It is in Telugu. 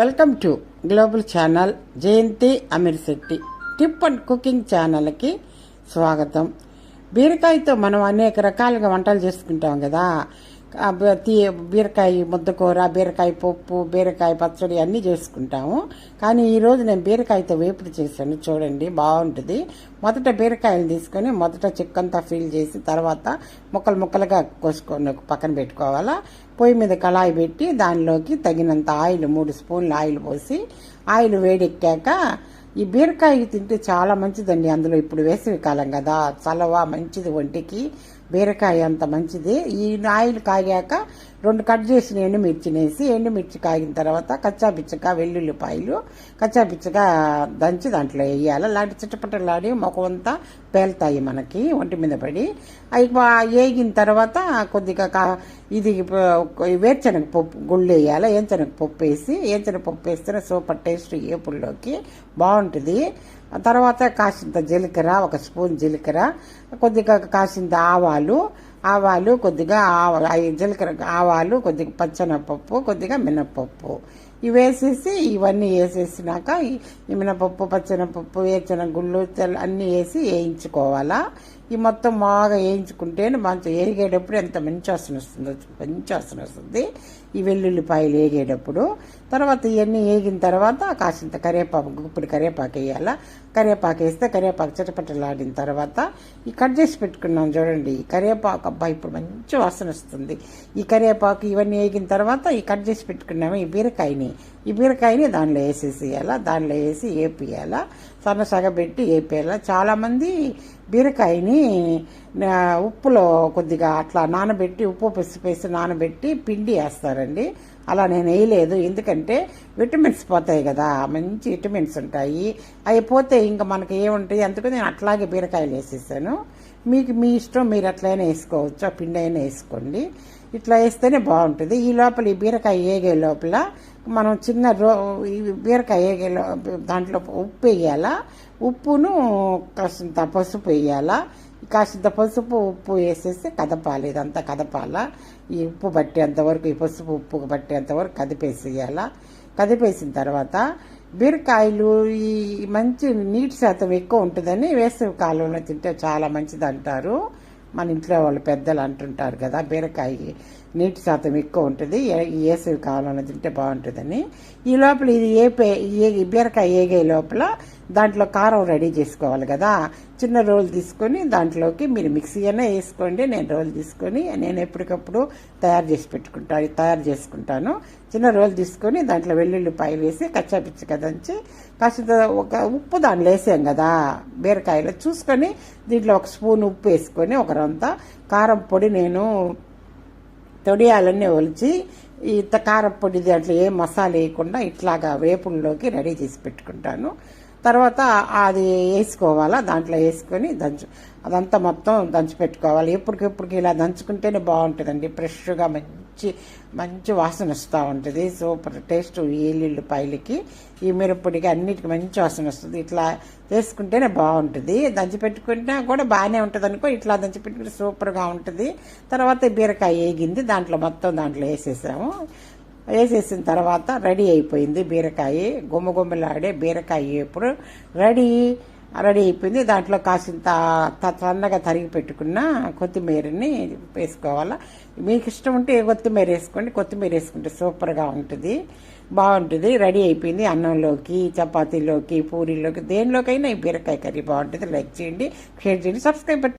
Welcome to global channel Jayanthi Amir Shetty tip and cooking ఛానల్కి స్వాగతం. బీరకాయతో మనం అనేక రకాలుగా వంటలు చేసుకుంటాం కదా. బీరకాయ ముద్దకూర, బీరకాయ పప్పు, బీరకాయ పచ్చడి అన్నీ చేసుకుంటాము. కానీ ఈరోజు నేను బీరకాయతో వేపుడు చేశాను. చూడండి, బాగుంటుంది. మొదట బీరకాయలు తీసుకొని మొదట చిక్కంతా ఫిల్ చేసి తర్వాత ముక్కలు ముక్కలుగా కోసుకొని పక్కన పెట్టుకోవాలా. పొయ్యి మీద కళాయి పెట్టి దానిలోకి తగినంత ఆయిల్ 3 స్పూన్లు ఆయిల్ పోసి ఆయిల్ వేడెక్కాక ఈ బీరకాయ తింటే చాలా మంచిదండి. అందులో ఇప్పుడు వేసవి కాలం కదా, చలవ మంచిది ఒంటికి. బీరకాయ అంత మంచిది. ఈ ఆయిల్ కాగాక 2 కట్ చేసిన ఎండుమిర్చి కాగిన తర్వాత కచ్చాపిచ్చగా వెల్లుల్లిపాయలు కచ్చాపిచ్చగా దంచి దాంట్లో వేయాలి. అలాంటి చిట్టపట్టలాడి ముఖమంతా పేలుతాయి మనకి ఒంటి మీద పడి. అవి వేగిన తర్వాత కొద్దిగా ఇది వేరుశనగ పప్పు గుళ్ళు వేయాలి. ఏంచనగపప్పు వేస్తేనే సూపర్ టేస్ట్ ఏపుల్లోకి బాగుంటుంది. తర్వాత కాసింత జీలకర్ర, 1 స్పూన్ జీలకర్ర, కొద్దిగా కాసింత ఆవాలు కొద్దిగా జీలకర్ర, ఆవాలు, కొద్దిగా పచ్చెనగపప్పు, కొద్దిగా మినప్పప్పు ఇవన్నీ వేసేసినాక ఈ మినపప్పు, పచ్చెనగపప్పు, వేరుశనగ గుళ్ళు అన్నీ వేసి వేయించుకోవాలా. ఈ మొత్తం బాగా వేయించుకుంటేనే మంచి వేగేటప్పుడు ఎంత మంచి వాసన వస్తుంది ఈ వెల్లుల్లిపాయలు వేగేటప్పుడు. తర్వాత ఇవన్నీ వేగిన తర్వాత కాసింత గుప్పిడి కరివేపాకు వేయాలా. కరివేపాకు వేస్తే కరివేపాకు చిటపటలాడిన తర్వాత ఈ కట్ చేసి పెట్టుకున్నాం చూడండి, ఈ కరివేపాకు ఇప్పుడు మంచి వాసన వస్తుంది. ఈ కరివేపాకు ఇవన్నీ వేగిన తర్వాత ఈ కట్ చేసి పెట్టుకున్నాము ఈ బీరకాయని దానిలో వేసేసేయాలా. దానిలో వేసి వేపియాలా, సగబెట్టి వేపేయాలా. చాలామంది బీరకాయని ఉప్పులో కొద్దిగా అట్లా నానబెట్టి ఉప్పు పసుపేసి నానబెట్టి పిండి వేస్తారండి. అలా నేను వేయలేదు, ఎందుకంటే విటమిన్స్ పోతాయి కదా, మంచి విటమిన్స్ ఉంటాయి. అవి పోతే ఇంకా మనకి ఏముంటాయి, అందుకని నేను అట్లాగే బీరకాయలు వేసేసాను. మీ ఇష్టం, మీరు అట్లయినా వేసుకోవచ్చు, ఆ పిండి అయినా వేసుకోండి. ఇట్లా వేస్తేనే బాగుంటుంది. ఈ లోపల ఈ బీరకాయ వేగే లోపల మనం బీరకాయ వేగే దాంట్లో ఉప్పు వేయాలా. ఉప్పును కాసింత పసుపు వేయాలా. కాసింత పసుపు ఉప్పు వేసేసి కదపాలి. ఇదంతా కదపాలా. ఈ ఉప్పు పట్టేంతవరకు, ఈ పసుపు ఉప్పు పట్టేంతవరకు కదిపేసేయాలా. కదిపేసిన తర్వాత బీరకాయలు ఈ మంచి నీటి శాతం ఎక్కువ ఉంటుందని వేసవి కాలంలో తింటే చాలా మంచిది అంటారు. మన ఇంట్లో వాళ్ళు పెద్దలు అంటుంటారు కదా, బీరకాయ నీటి శాతం ఎక్కువ ఉంటుంది, వేసవి కాలంలో తింటే బాగుంటుందని. ఈ లోపల బీరకాయ వేగే లోపల దాంట్లో కారం రెడీ చేసుకోవాలి కదా. చిన్న రోల్ తీసుకొని దాంట్లోకి మీరు మిక్సీ అయినా వేసుకోండి. నేను రోల్ తీసుకొని నేను ఎప్పటికప్పుడు తయారు చేసుకుంటాను. చిన్న రోల్ తీసుకొని దాంట్లో వెల్లుల్లిపాయలు వేసి కచ్చాపిచ్చగా దంచి కాస్త ఉప్పు దాంట్లో వేసాం కదా బీరకాయలో చూసుకొని దీంట్లో 1 స్పూన్ ఉప్పు వేసుకొని ఒకరంతా కారం పొడి నేను తొడియాలన్నీ ఒలిచి ఈ కారం పొడి దాంట్లో ఏ మసాలా వేయకుండా ఇట్లాగా వేపుల్లోకి రెడీ చేసి పెట్టుకుంటాను. తర్వాత అది వేసుకోవాలా. దాంట్లో వేసుకొని అదంతా మొత్తం దంచి పెట్టుకోవాలి. ఎప్పటికెప్పటికి ఇలా దంచుకుంటేనే బాగుంటుందండి. ఫ్రెష్గా మంచి వాసన వస్తూ ఉంటుంది. సూపర్ టేస్ట్ ఎల్లుల్లిపాయలకి, ఈ మిరప్పొడికి అన్నిటికీ మంచి వాసన వస్తుంది. ఇట్లా చేసుకుంటేనే బాగుంటుంది. దంచి పెట్టుకుంటే కూడా బాగానే ఉంటుంది అనుకో. ఇట్లా దంచి పెట్టుకుంటే సూపర్గా ఉంటుంది. తర్వాత బీరకాయ వేగింది, దాంట్లో వేసేసాము. వేసేసిన తర్వాత రెడీ అయిపోయింది బీరకాయ. గుమ్మలాడే బీరకాయ ఇప్పుడు రెడీ అయిపోయింది. దాంట్లో కాసింత సన్నగా తరిగి పెట్టుకున్న కొత్తిమీరని వేసుకోవాలా. మీకు ఇష్టం ఉంటే కొత్తిమీర వేసుకోండి. కొత్తిమీర వేసుకుంటే సూపర్గా ఉంటుంది, బాగుంటుంది. రెడీ అయిపోయింది. అన్నంలోకి, చపాతీలోకి, పూరీలోకి, దేనిలోకైనా ఈ బీరకాయ కర్రీ బాగుంటుంది. లైక్ చేయండి, షేర్ చేయండి, సబ్స్క్రైబ్